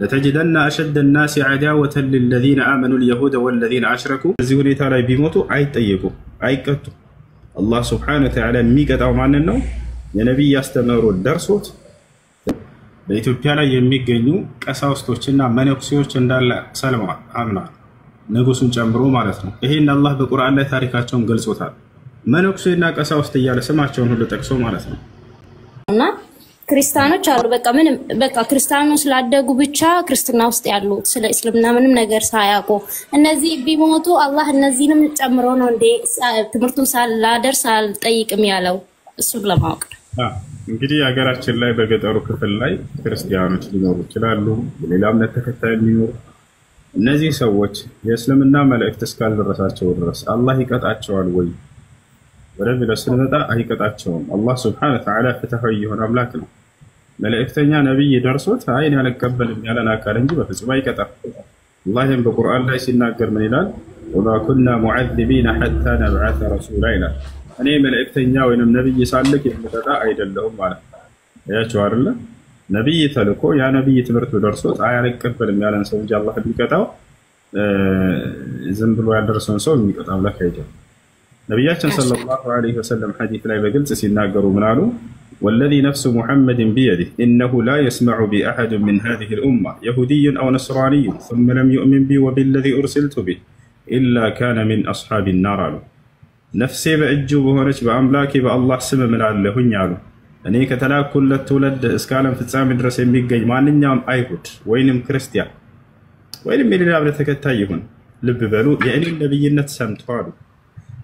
لتجدن أشد الناس عداوة للذين آمنوا اليهود والذين أشركوا እዚህ ሁኔታ ላይ ቢሞቱ አይጠየቁ አይቀጡ አላህ Subhanahu Wa Ta'ala የሚቀጣው ማንን ነው የነብይ ያስተምሮ ደርሶት በኢትዮጵያ ላይ የሚገኙ ቀሳውስቶችና መነኩሴዎች እንዳለ ሰልመዋል አምነዋል ንጉሱን ጨምሮ ማለት ነው ይሄን አላህ በቁርአን ላይ ታሪካቸውን ገልጾታል መነኩሴና ቀሳውስት እያለ ስማቸውን ሁሉ ጠቅሶ ማለት ነው እና ክርስቲያኖች አሉ በቃ ክርስቲያኖች ስላደጉ ብቻ ክርስትና ውስጥ ያሉ ስለ እስልምና ምንም ነገር ሳያውቁ እነዚህ ቢሞቱ አላህ እነዚህንም ጨምሮ ነው እንደ ትምርቱን ሳላደርስ አልጠይቅም ያለው እሱን ለማወቅ እንግዲህ ሀገራችን ላይ በገጠሩ ክፍል ላይ ክርስቲያኖች ሊኖሩ ይችላሉ ሌላ እምነት ተከታይ ሊኖሩ እነዚህ ሰዎች የእስልምና መልእክት እስካልደረሳቸው ድረስ አላህ ይቀጣቸዋል ወይ ወረብለ ስለመጣ አይቀጣቸውም አላህ Subhanahu Wa Ta'ala ፍትሃዊ የሆነ አምላክ ነው መልእክተኛ ነብይ ደርሶት አይን ያልቀበልም ያለን አካል እንጂ በፍጹም አይቀጣም አላህም በቁርአን ላይ ሲናገር ምን ይላል ወማ ኩና ሙዐዚቢና ሐታ ነብዓተ ረሱላ ይላል እኔ መልእክተኛ ወይንም ነብይ ሳልክ የምቀጣ አይደለሁም ማለት ያያችሁ አይደለ ነብይ ተልኮ ያ ነብይ ትምህርቱ ደርሶት አያልቀበልም ያለን ሰው እንጂ አላህ ቢቀጣው ዝም ብሎ ያደረሰውን ሰው የሚቀጣ አምላክ አይደለም ነብያችን ሰለላሁ ዐለይሂ ወሰለም ሐዲስ ላይ በግልጽ ሲናገሩ ምን አሉ والذي نفس محمد بيده إنه لا يسمع بأحد من هذه الأمة يهودي أو نصراني ثم لم يؤمن بي وبالذي أرسلت به إلا كان من أصحاب النار نفسي بأجو بهونش بأملاكي بالله سم من علهن يعلو أني كتلاك كل تولد إسكالا في السامي درس يميقج ما ننيام أيهود وينم كريستيان وينم من الأبنى تكتايهن لب بلو يعني النبي نتسمت فارو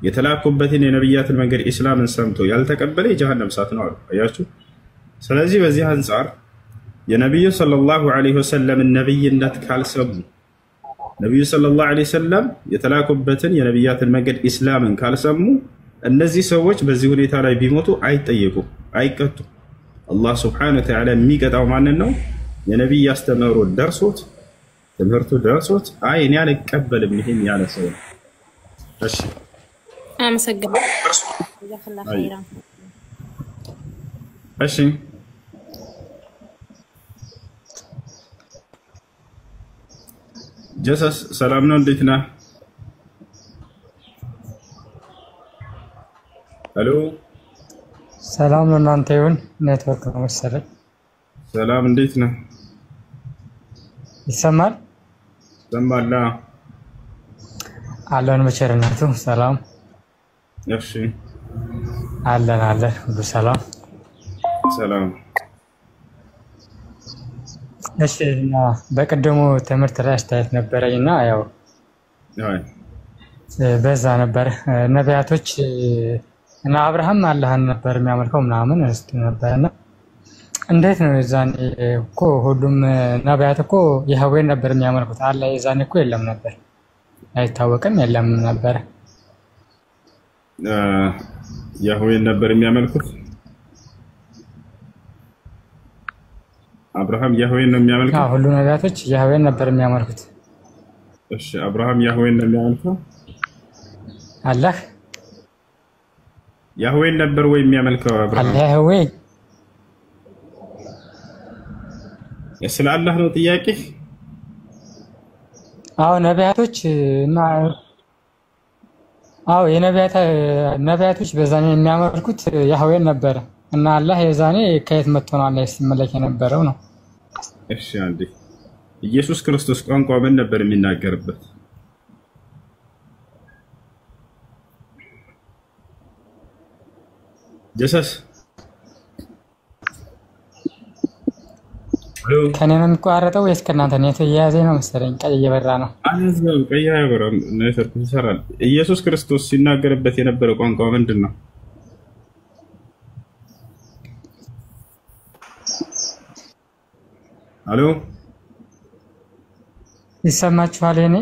የተላኩበትን የነብያት መንገድ እስላምን ሰምቶ ያልተቀበለ የጀሃነም እሳት ነው አሉ አያችሁ ስለዚህ በዚህ አንፃር የነብዩ ሰለላሁ ዐለይሂ ወሰለም ነብይነት ካልሰሙ ነብዩ ሰለላሁ ዐለይሂ ወሰለም የተላኩበትን የነብያት መንገድ እስላምን ካልሰሙ እነዚህ ሰዎች በዚህ ሁኔታ ላይ ቢሞቱ አይጠየቁ አይቀጡ አላህ Subhanahu Wa Ta'ala የሚቀጣው ማንን ነው የነብይ ያስተምሮ ደርሶት ትምህርቱ ደርሶት አይ እኔ አልቀበልም ይሄን ያለ ሰው እሺ አመሰግናለሁ ጀዛከላህ ኸይራን እሺ ጀሰስ ሰላም ነው እንዴት ነህ ሄሎ ሰላም ነው እናንተ ይሁን ኔትወርክ ነው መሰለኝ ሰላም እንዴት ነህ ይሰማል ሰማላ አለን በቸርነቱ ሰላም እሺ አለን ሁሉ ሰላም ሰላም እሺ እና በቀደሙ ትምህርት ላይ አስተያየት ነበረኝና ያው በዛ ነበር ነቢያቶች እና አብርሃም አላህን ነበር የሚያመልከው ምናምን ነበርና እንዴት ነው ዛኔ እኮ ሁሉም ነቢያት እኮ ያህዌን ነበር የሚያመልኩት አላህ ዛኔ እኮ የለም ነበር አይታወቅም የለም ነበር ያህዌን ነበር የሚያመልኩት አብርሃም ያህዌን ነው የሚያመልከው ሁሉ ነቢያቶች ያህዌን ነበር የሚያመልኩት እሺ አብርሃም ያህዌን ነው የሚያመልከው አላህ ያህዌን ነበር ወይ የሚያመልከው አብርሃም ያህዌ ስለ አላህ ነው ጥያቄ ነቢያቶች እና የነቢያቶች በዛኔ የሚያመልኩት ያህዌን ነበር እና አላህ የዛኔ ከየት መጥቶ ነው አላህ ሲመለክ የነበረው ነው እሺ አንዴ ኢየሱስ ክርስቶስ ቋንቋ ምን ነበር የሚናገርበት ጀሰስ ከኔ ነው የሚቋረጠው ወይስ ከእናንተ ነው የተያያዘ ነው መሰለኝ ቀይ እየበራ ነው አንዘው ቀይ እየበራ ነው ኔትወርክ ይሰራል ኢየሱስ ክርስቶስ ሲናገርበት የነበረው ቋንቋ ምንድነው አሎ ይሰማችኋል እኔ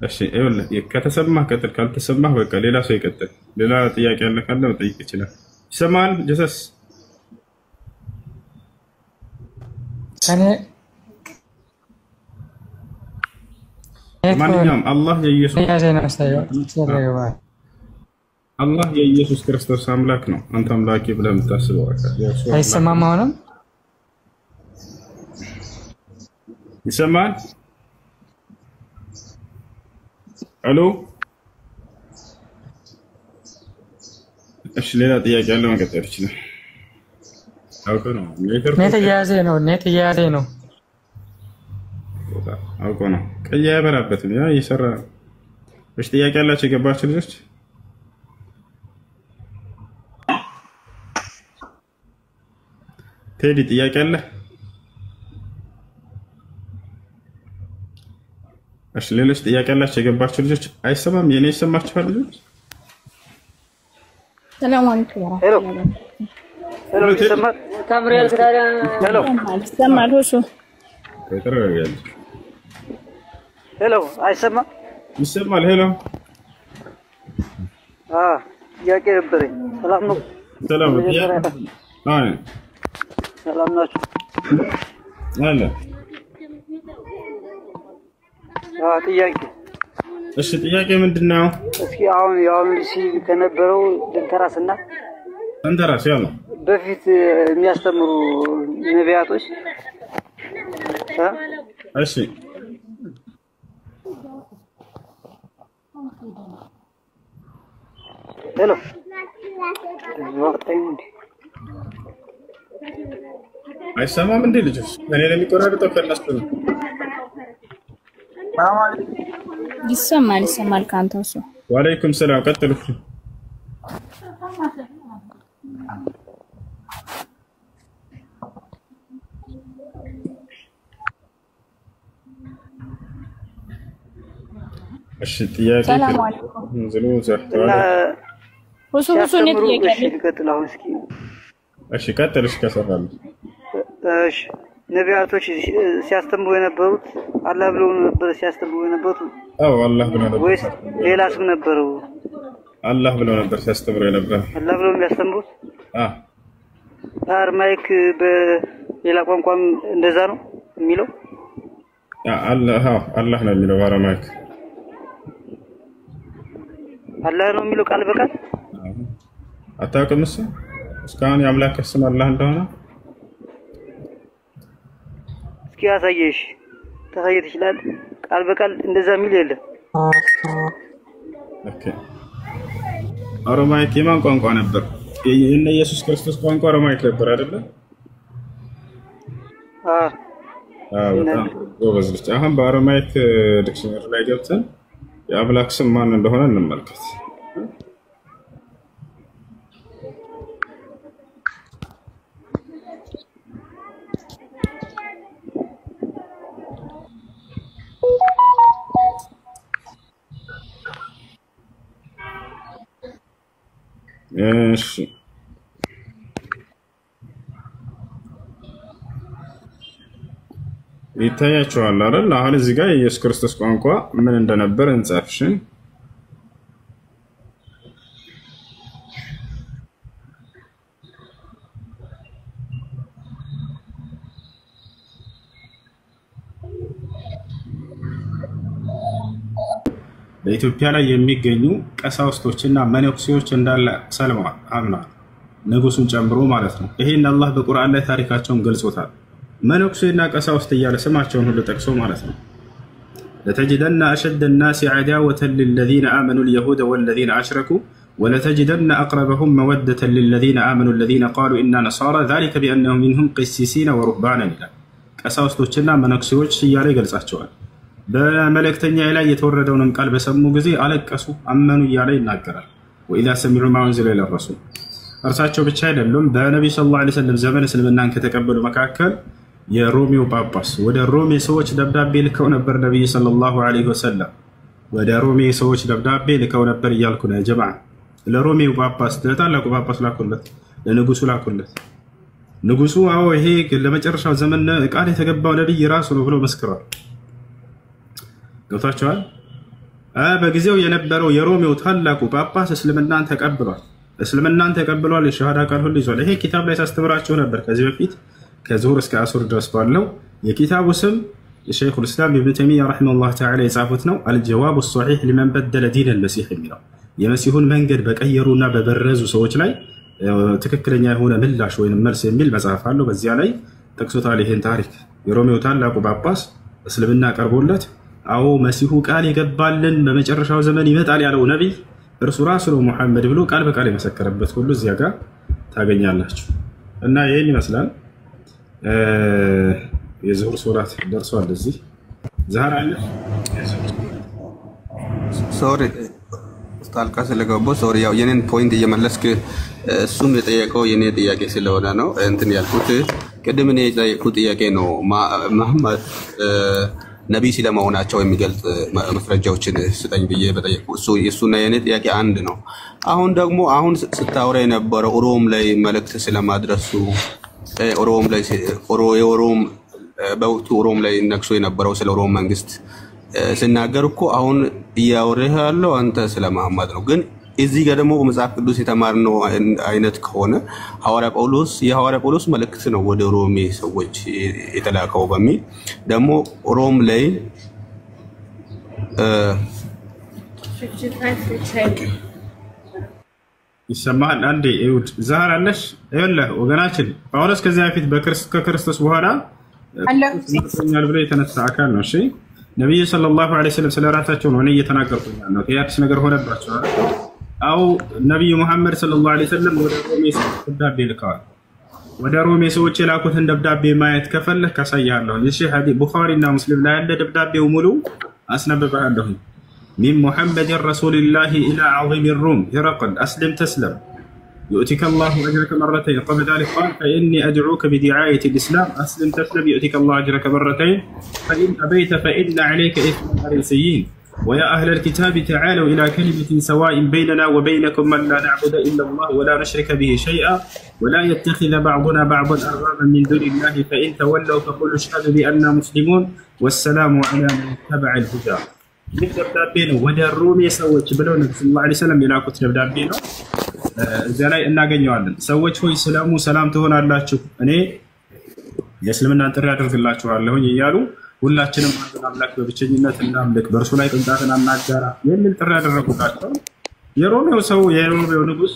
እሺ ይኸውልህ ከተሰማህ ቀጥል ካልተሰማህ በቃ ሌላ ሰው ይቀጥል ሌላ ጥያቄ ያለ ካለ መጠየቅ ይችላል ይሰማል ጀሰስ እኔ ማንኛውም አላህ የኢየሱስ ያዘና ሳይሆን አላህ የኢየሱስ ክርስቶስ አምላክ ነው። አንተ አምላኬ ብለህ የምታስበው አይሰማም? አሁንም ይሰማል? አሎ እሺ፣ ሌላ ጥያቄ ያለው መቀጠል ይችላል። አውቆ ነው ኔት እየያዘ ነው። አውቆ ነው ቀይ ያበራበትም ያ እየሰራ ነው። እሺ፣ ጥያቄ ያላችሁ የገባችሁ ልጆች ቴዲ ጥያቄ አለ? እሺ፣ ሌሎች ጥያቄ ያላችሁ የገባችሁ ልጆች አይሰማም? የኔ ይሰማችኋል ልጆች? ሰላም አለይኩም ወራህመቱላሂ ሄሎ ይሰማል? ታምሪያል ከዳራ ሄሎ ይሰማል? ሁሱ ከተረጋጋል። ሄሎ አይሰማም? ይሰማል? ሄሎ ጥያቄ ነበረኝ። ሰላም ነው? ሰላም ነው። አይ ሰላም ናችሁ? አለ ጥያቄ። እሺ፣ ጥያቄ ምንድነው? እስኪ አሁን ያው ከነበረው ድንተራስና እንተራስ ያለው በፊት የሚያስተምሩ ነቢያቶች እሺ ሄሎ አይሰማም እንዴ ልጆች? እኔ ለሚቆራረጠው ከነሱ ነው። ይሰማል ካንተ እሱ። ወአለይኩም ሰላም። ቀጥሉ። እሺ፣ ጥያቄ ሰላም አለይኩም ዝሉ ዘርቷል። ሁሱ ኔት ይቀጥላው እስኪ። እሺ፣ ቀጥልሽ ከሰራል። እሺ፣ ነቢያቶች ሲያስተምሩ የነበሩት አላህ ብለው ነበር ሲያስተምሩ የነበሩት? አዎ አላህ ብለው ነበር ወይስ ሌላ ስም ነበረው? አላህ ብለው ነበር ሲያስተምሩ የነበረው። አላህ ብለው የሚያስተምሩት? አርማይክ በሌላ ቋንቋም እንደዛ ነው የሚለው? አላህ ነው የሚለው በአረማይክ። አላህ ነው የሚለው ቃል በቃል? አታውቅም? እሱ እስካሁን የአምላክ ስም አላህ እንደሆነ እስኪ ያሳየሽ ታሳየ ትችላል? ቃል በቃል እንደዛ የሚል የለም። ኦኬ፣ አረማይክ የማን ቋንቋ ነበር? የእነ ኢየሱስ ክርስቶስ ቋንቋ አረማይክ ነበር አይደለ? በጣም ጎበዝ ልጅ። አሁን በአረማይክ ዲክሽነሪ ላይ ገብተን የአምላክ ስም ማን እንደሆነ እንመልከት። እሺ ይታያችኋል አይደል? አሁን እዚህ ጋር የኢየሱስ ክርስቶስ ቋንቋ ምን እንደነበር እንጻፍሽ። በኢትዮጵያ ላይ የሚገኙ ቀሳውስቶችና መነኩሴዎች እንዳለ ሰልመዋል፣ አምነዋል፣ ንጉሱን ጨምሮ ማለት ነው። ይሄን አላህ በቁርአን ላይ ታሪካቸውን ገልጾታል። መነኩሴና ቀሳውስት እያለ ስማቸውን ሁሉ ጠቅሶ ማለት ነው። ለተጅደና አሸደ الناس عداوة للذين آمنوا اليهود والذين أشركوا ولتجدن أقربهم مودة للذين آمنوا الذين قالوا إنا نصارى ذلك بأنهم منهم قسيسين ورهبانا ይላል። ቀሳውስቶችና መነኩሴዎች እያለ ይገልጻቸዋል። በመልእክተኛ ላይ የተወረደውን ቃል በሰሙ ጊዜ አለቀሱ፣ አመኑ እያለ ይናገራል። وإذا سمعوا ما أنزل إلى الرسول እርሳቸው ብቻ አይደሉም። በነብዩ ሰለላሁ ዐለይሂ ወሰለም ዘመን እስልምናን ከተቀበሉ መካከል የሮሜው ጳጳስ ወደ ሮሜ ሰዎች ደብዳቤ ልከው ነበር። ነብዩ ሰለላሁ ዐለይሂ ወሰለም ወደ ሮሜ ሰዎች ደብዳቤ ልከው ነበር እያልኩ ነው ጀማዓ። ለሮሜው ጳጳስ ለታላቁ ጳጳስ ላኩለት፣ ለንጉሱ ላኩለት። ንጉሱ አዎ ይሄ ለመጨረሻው ዘመን ቃል የተገባው ነብይ ራሱ ነው ብሎ መስክሯል። ገብታችኋል? በጊዜው የነበረው የሮሜው ታላቁ ጳጳስ እስልምናን ተቀብሏል። የሸሃዳ ቃል ሁሉ ይዟል። ይሄ ኪታብ ላይ ሳስተምራችሁ ነበር ከዚህ በፊት ከዙሁር እስከ አሱር ድረስ ባለው። የኪታቡ ስም የሸይኹል ኢስላም ኢብኑ ተይሚያ ረሂመሁላህ ተዓላ የጻፉት ነው። አልጀዋቡ ሶሒሕ ሊመን በደለ ዲን አልመሲሕ የሚለው የመሲሁን መንገድ በቀየሩና በበረዙ ሰዎች ላይ ትክክለኛ የሆነ ምላሽ ወይንም መልስ የሚል መጽሐፍ አለው። በዚያ ላይ ጠቅሶታል ይሄን ታሪክ። የሮሜው ታላቁ ጳጳስ እስልምና ቀርቦለት አዎ መሲሁ ቃል የገባልን በመጨረሻው ዘመን ይመጣል ያለው ነብይ እርሱ ራሱ ነው ሙሐመድ ብሎ ቃል በቃል የመሰከረበት ሁሉ እዚያ ጋር ታገኛላችሁ። እና ይሄን ይመስላል። የዙሁር ሶላት ደርሷል። እዚህ ዛህራ አለ ሶሪ ስታልካ ስለገባው ሶሪ ያው የኔን ፖይንት እየመለስክ እሱም የጠየቀው የኔ ጥያቄ ስለሆነ ነው እንትን ያልኩት። ቅድም እኔ የጠየቁት ጥያቄ ነው መሐመድ ነብይ ስለመሆናቸው የሚገልጽ ማስረጃዎችን ስጠኝ ብዬ በጠየቁ እሱና የኔ ጥያቄ አንድ ነው። አሁን ደግሞ አሁን ስታወራ የነበረው ሮም ላይ መልእክት ስለማድረሱ ሮም ላይ ሮም በወቅቱ ሮም ላይ ነክሶ የነበረው ስለ ሮም መንግስት ስናገር እኮ አሁን እያወራህ ያለው አንተ ስለ መሐመድ ነው። ግን እዚህ ጋር ደግሞ መጽሐፍ ቅዱስ የተማርነው አይነት ከሆነ የሐዋርያ ጳውሎስ መልእክት ነው ወደ ሮሜ ሰዎች የተላከው በሚል ደግሞ ሮም ላይ ይሰማል። አንዴ ይሁድ ዛህራ አለሽ ይኸውልህ ወገናችን ጳውሎስ ከዚያ በፊት ከክርስቶስ በኋላ አለኛል ብሎ የተነሳ አካል ነው። እሺ ነብዩ ሰለላሁ ዐለይሂ ወሰለም ስለራሳቸው ነው እየተናገርኩኝ ነው። ያክስ ነገር ሆነባቸው አው ነብዩ መሐመድ ሰለላሁ ዐለይሂ ወሰለም ወደ ሮሜ ሰዎች ደብዳቤ ልከዋል። ወደ ሮሜ ሰዎች የላኩትን ደብዳቤ ማየት ከፈለክ ካሳያለሁ። እሺ ሐዲስ ቡኻሪና ሙስሊም ላይ ያለ ደብዳቤው ሙሉ አስነብባለሁ። من محمد رسول الله إلى عظيم الروم هرقل أسلم تسلم يؤتك الله أجرك مرتين. قبل ذلك قال فإني أدعوك بدعاية الإسلام أسلم تسلم يؤتك الله أجرك مرتين فإن أبيت فإن عليك إثم الفريسيين ويا أهل الكتاب تعالوا إلى كلمة سواء بيننا وبينكم من لا نعبد إلا الله ولا نشرك به شيئا ولا يتخذ بعضنا بعضا أربابا من دون الله فإن تولوا فقولوا اشهدوا بأننا مسلمون والسلام على من اتبع الهدى. ደብዳቤ ነው ወደ ሮሜ ሰዎች ብለው ነብዩ ሰለላሁ ዐለይሂ ወሰለም የላኩት ደብዳቤ ነው። እዚያ ላይ እናገኘዋለን። ሰዎች ሆይ ሰላሙ ሰላም ትሆናላችሁ እኔ የእስልምናን ጥሪ አደርግላችኋለሁ እያሉ ሁላችንም አንድ አምላክ በብቸኝነት እናምልክ በእርሱ ላይ ቅንጣትን አናጋራ የሚል ጥሪ ያደረጉላቸው የሮሜው ሰው የሮሜው ንጉስ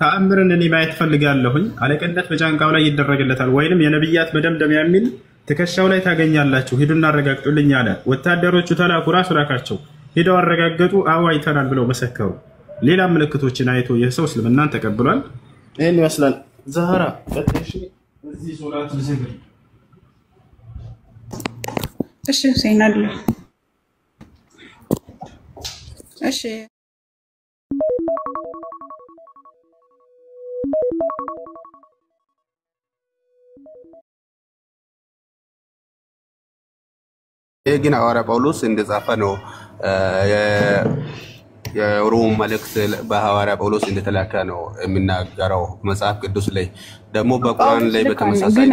ተአምርን እኔ ማየት ፈልጋለሁኝ አለቅነት በጫንቃው ላይ ይደረግለታል ወይንም የነብያት መደምደሚያ የሚል ትከሻው ላይ ታገኛላችሁ ሂዱና አረጋግጡልኝ አለ። ወታደሮቹ ተላኩ ራሱ ላካቸው ሄደው አረጋገጡ። አዎ አይተናል ብለው መሰከሩ። ሌላ ምልክቶችን አይቶ የሰው እስልምናን ተቀብሏል። ይሄን ይመስላል። ዛህራ ፈተሽ እዚህ ሶላት ልሰግድ እሺ ሁሴን አለ እሺ ግን ሐዋርያ ጳውሎስ እንደጻፈ ነው የሮም መልእክት በሐዋርያ ጳውሎስ እንደተላከ ነው የሚናገረው መጽሐፍ ቅዱስ ላይ ደግሞ በቁርአን ላይ በተመሳሳይ